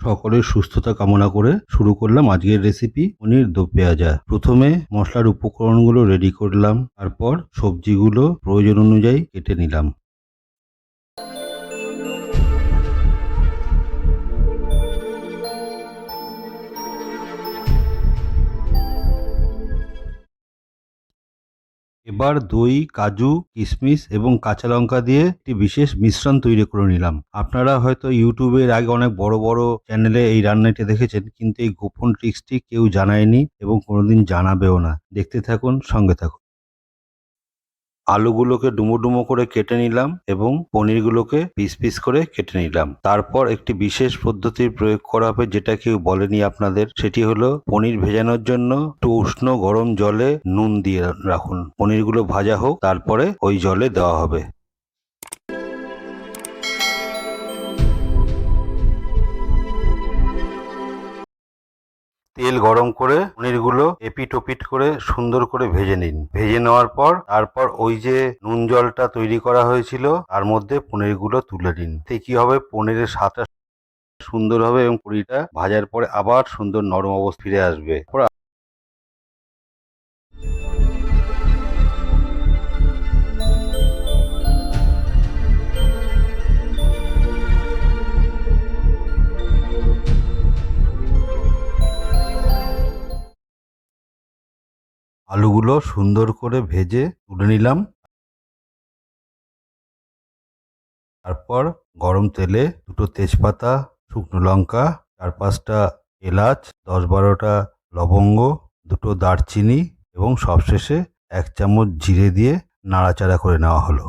সকলের সুস্থতা কামনা করে শুরু করলাম আজকের রেসিপি পনির দো পেঁয়াজা। প্রথমে মশলার উপকরণগুলো রেডি করলাম, তারপর সবজিগুলো প্রয়োজন অনুযায়ী কেটে নিলাম। এবার দই, কাজু, কিশমিশ এবং কাঁচা লঙ্কা দিয়ে একটি বিশেষ মিশ্রণ তৈরি করে নিলাম। আপনারা হয়তো ইউটিউবের আগে অনেক বড় বড় চ্যানেলে এই রান্নাটি দেখেছেন, কিন্তু এই গোপন ট্রিক্সটি কেউ জানায়নি এবং কোনোদিন জানাবেও না। দেখতে থাকুন, সঙ্গে থাকুন। আলুগুলোকে ডুমো ডুমো করে কেটে নিলাম এবং পনিরগুলোকে পিস পিস করে কেটে নিলাম। তারপর একটি বিশেষ পদ্ধতির প্রয়োগ করা হবে, যেটা কেউ বলেনি আপনাদের। সেটি হলো পনির ভেজানোর জন্য একটু উষ্ণ গরম জলে নুন দিয়ে রাখুন। পনিরগুলো ভাজা হোক, তারপরে ওই জলে দেওয়া হবে। তেল গরম করে পনিরগুলো এপিট ওপিট করে সুন্দর করে ভেজে নিন। ভেজে নেওয়ার পর তারপর ওই যে নুন জলটা তৈরি করা হয়েছিল তার মধ্যে পনিরগুলো তুলে নিন। এতে কি হবে, পনিরের স্বাদটা সুন্দর হবে এবং পনিরটা ভাজার পরে আবার সুন্দর নরম অবস্থা ফিরে আসবে। আলুগুলো সুন্দর করে ভেজে তুলে নিলাম। তারপর গরম তেলে দুটো তেজপাতা, শুকনো লঙ্কা, 4-5টা এলাচ, 10-12টা লবঙ্গ, দুটো দারচিনি এবং সবশেষে 1 চামচ জিরে দিয়ে নাড়াচাড়া করে নেওয়া হলো।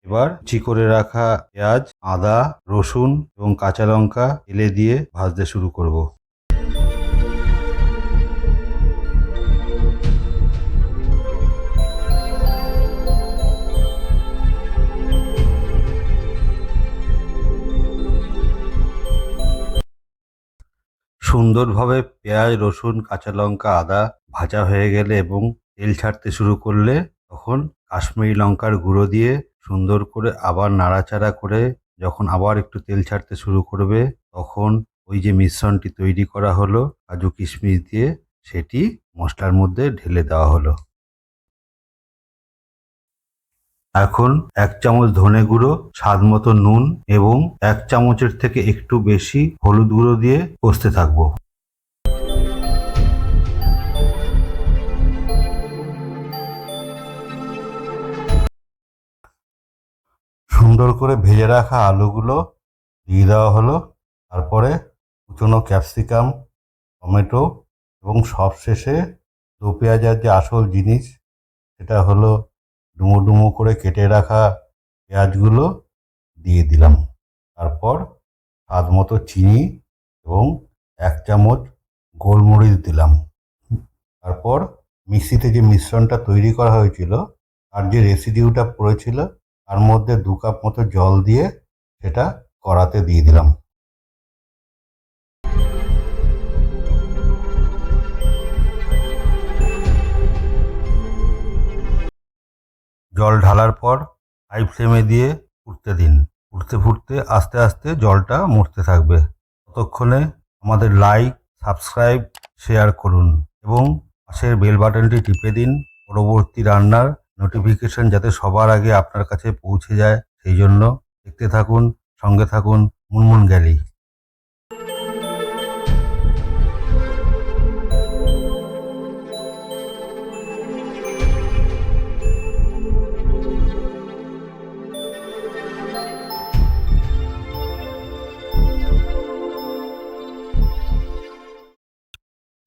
এবার কুচি করে রাখা পেঁয়াজ, আদা, রসুন এবং কাঁচা লঙ্কা তেলে দিয়ে ভাজতে শুরু করব। সুন্দরভাবে পেঁয়াজ, রসুন, কাঁচা লঙ্কা, আদা ভাজা হয়ে গেলে এবং তেল ছাড়তে শুরু করলে তখন কাশ্মীরি লঙ্কার গুঁড়ো দিয়ে সুন্দর করে আবার নাড়াচাড়া করে যখন আবার একটু তেল ছাড়তে শুরু করবে, তখন ওই যে মিশ্রণটি তৈরি করা হলো কাজু কিশমিশ দিয়ে, সেটি মশলার মধ্যে ঢেলে দেওয়া হলো। এখন 1 চামচ ধনে গুঁড়ো, স্বাদ মতো নুন এবং 1 চামচের থেকে একটু বেশি হলুদ গুঁড়ো দিয়ে কষতে থাকবো। সুন্দর করে ভেজে রাখা আলুগুলো দিয়ে দেওয়া হলো। তারপরে কুচনো ক্যাপসিকাম, টমেটো এবং সবশেষে দো পেঁয়াজার যে আসল জিনিস, সেটা হলো ডুমো ডুমো করে কেটে রাখা পেঁয়াজগুলো দিয়ে দিলাম। তারপর স্বাদ মতো চিনি এবং 1 চামচ গোলমরিচ দিলাম। তারপর মিক্সিতে যে মিশ্রণটা তৈরি করা হয়েছিল আর যে রেসিডিউটা পড়েছিল তার মধ্যে 2 কাপ মতো জল দিয়ে সেটা কড়াতে দিয়ে দিলাম। জল ঢালার পর হাই ফ্লেমে দিয়ে ফুটতে দিন। ফুটতে ফুটতে আস্তে আস্তে জলটা মরতে থাকবে। ততক্ষণে আমাদের লাইক, সাবস্ক্রাইব, শেয়ার করুন এবং পাশের বেল বাটনটি টিপে দিন পরবর্তী রান্নার নোটিফিকেশন যাতে সবার আগে আপনার কাছে পৌঁছে যায়। সেই জন্য দেখতে থাকুন, সঙ্গে থাকুন মুনমুনগ্যালি।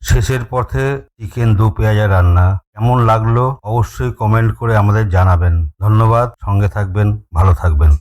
শেষের পথে চিকেন দো পেঁয়াজা রান্না কেমন লাগলো অবশ্যই কমেন্ট করে আমাদের জানাবেন। ধন্যবাদ, সঙ্গে থাকবেন, ভালো থাকবেন।